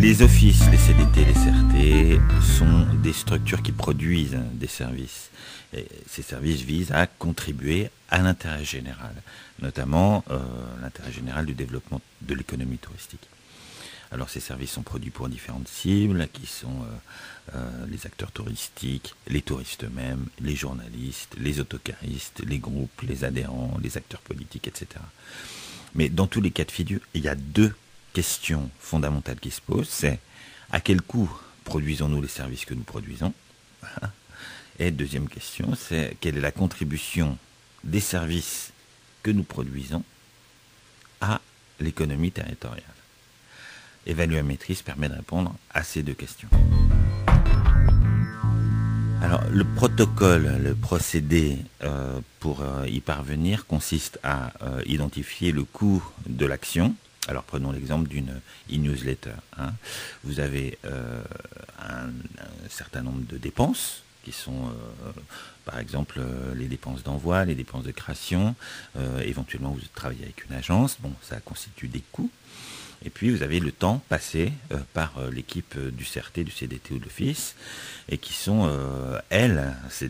Les offices, les CDT, les CRT sont des structures qui produisent des services. Et ces services visent à contribuer à l'intérêt général, notamment l'intérêt général du développement de l'économie touristique. Alors ces services sont produits pour différentes cibles, qui sont les acteurs touristiques, les touristes eux-mêmes, les journalistes, les autocaristes, les groupes, les adhérents, les acteurs politiques, etc. Mais dans tous les cas de figure, il y a deux questions fondamentales qui se posent. C'est à quel coût produisons-nous les services que nous produisons ? Et deuxième question, c'est quelle est la contribution des services que nous produisons à l'économie territoriale ? Évaluamétris permet de répondre à ces deux questions. Alors, le protocole, le procédé pour y parvenir consiste à identifier le coût de l'action. Alors, prenons l'exemple d'une e-newsletter. Vous avez un certain nombre de dépenses qui sont, par exemple, les dépenses d'envoi, les dépenses de création. Éventuellement, vous travaillez avec une agence. Bon, ça constitue des coûts. Et puis, vous avez le temps passé par l'équipe du CRT, du CDT ou de l'Office, et qui sont, elles, ces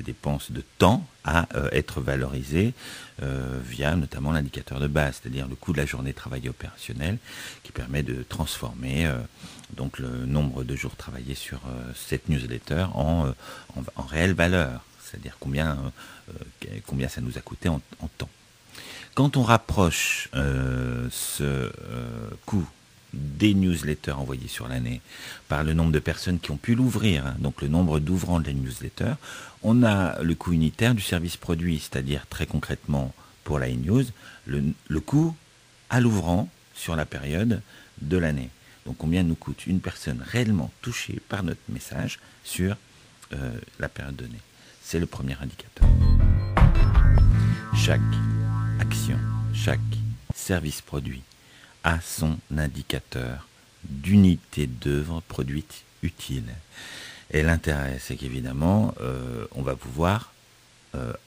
dépenses de temps à être valorisées via notamment l'indicateur de base, c'est-à-dire le coût de la journée travaillée opérationnelle, qui permet de transformer donc le nombre de jours travaillés sur cette newsletter en réelle valeur, c'est-à-dire combien ça nous a coûté en temps. Quand on rapproche ce coût des newsletters envoyés sur l'année par le nombre de personnes qui ont pu l'ouvrir, donc le nombre d'ouvrants de la newsletter, on a le coût unitaire du service produit, c'est-à-dire très concrètement pour la e-news, le coût à l'ouvrant sur la période de l'année. Donc combien nous coûte une personne réellement touchée par notre message sur la période donnée. C'est le premier indicateur. Chaque action, chaque service produit a son indicateur d'unité d'œuvre produite utile. Et l'intérêt, c'est qu'évidemment, on va pouvoir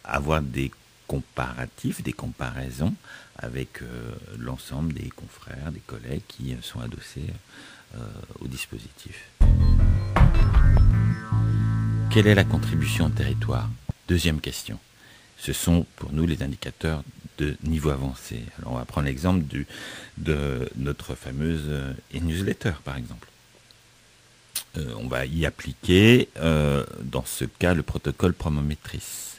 avoir des comparatifs, des comparaisons avec l'ensemble des confrères, des collègues qui sont adossés au dispositif. Quelle est la contribution au territoire ? Deuxième question. Ce sont pour nous les indicateurs de niveau avancé. Alors on va prendre l'exemple de notre fameuse e-newsletter par exemple. On va y appliquer dans ce cas le protocole Promométris.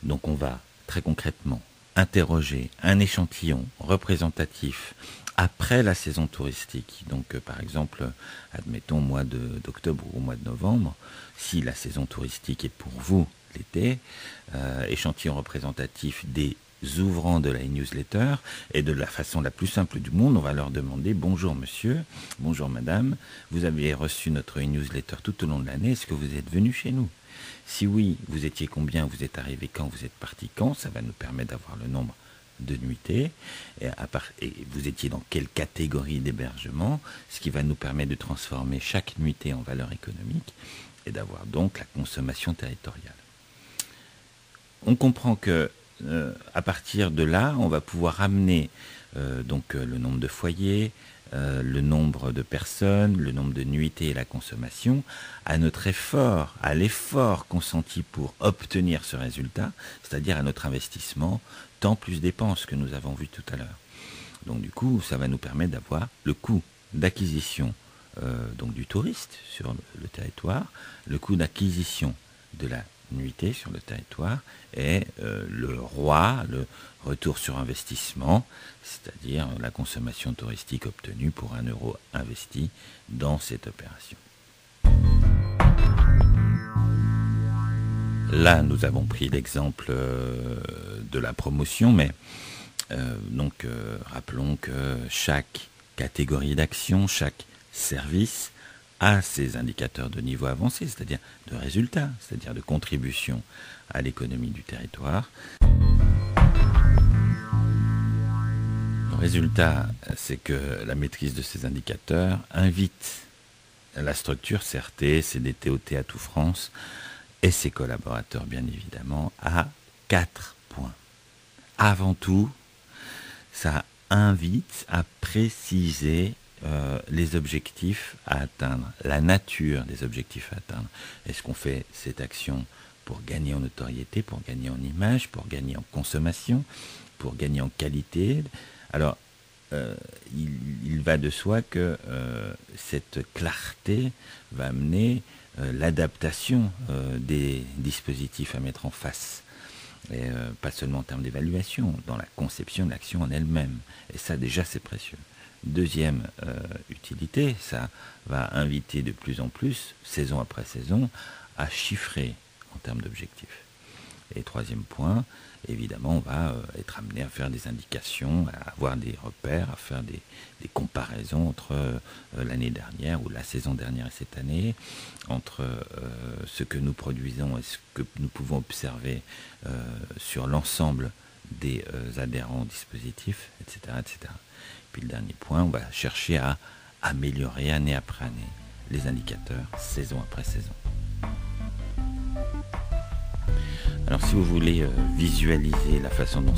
Donc on va très concrètement interroger un échantillon représentatif après la saison touristique. Donc par exemple, admettons au mois d'octobre ou au mois de novembre, si la saison touristique est pour vous l'été, échantillon représentatif des ouvrants de la newsletter, et de la façon la plus simple du monde, on va leur demander: bonjour monsieur, bonjour madame, vous avez reçu notre newsletter tout au long de l'année, est-ce que vous êtes venu chez nous? Si oui, vous étiez combien, vous êtes arrivé quand, vous êtes parti quand? Ça va nous permettre d'avoir le nombre de nuitées, et vous étiez dans quelle catégorie d'hébergement, ce qui va nous permettre de transformer chaque nuitée en valeur économique, et d'avoir donc la consommation territoriale. On comprend que à partir de là, on va pouvoir amener le nombre de foyers, le nombre de personnes, le nombre de nuitées et la consommation à notre effort, à l'effort consenti pour obtenir ce résultat, c'est-à-dire à notre investissement, temps plus dépenses que nous avons vu tout à l'heure. Donc du coup, ça va nous permettre d'avoir le coût d'acquisition du touriste sur le territoire, le coût d'acquisition de la nuitée sur le territoire et le ROI, le retour sur investissement, c'est-à-dire la consommation touristique obtenue pour 1 euro investi dans cette opération. Là, nous avons pris l'exemple de la promotion, mais rappelons que chaque catégorie d'action, chaque service à ses indicateurs de niveau avancé, c'est-à-dire de résultats, c'est-à-dire de contribution à l'économie du territoire. Le résultat, c'est que la maîtrise de ces indicateurs invite la structure CRT, CDT, OT à tout France et ses collaborateurs, bien évidemment, à 4 points. Avant tout, ça invite à préciser les objectifs à atteindre, la nature des objectifs à atteindre. Est-ce qu'on fait cette action pour gagner en notoriété, pour gagner en image, pour gagner en consommation, pour gagner en qualité? Alors, il va de soi que cette clarté va amener l'adaptation des dispositifs à mettre en face. Et pas seulement en termes d'évaluation, dans la conception de l'action en elle-même. Et ça, déjà, c'est précieux. Deuxième utilité, ça va inviter de plus en plus, saison après saison, à chiffrer en termes d'objectifs. Et troisième point, évidemment, on va être amené à faire des indications, à avoir des repères, à faire des comparaisons entre l'année dernière ou la saison dernière et cette année, entre ce que nous produisons et ce que nous pouvons observer sur l'ensemble des adhérents au dispositif, etc., etc. Puis le dernier point, on va chercher à améliorer année après année les indicateurs, saison après saison. Alors si vous voulez visualiser la façon dont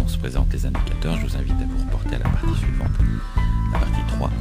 se présentent les indicateurs, je vous invite à vous reporter à la partie suivante, la partie 3.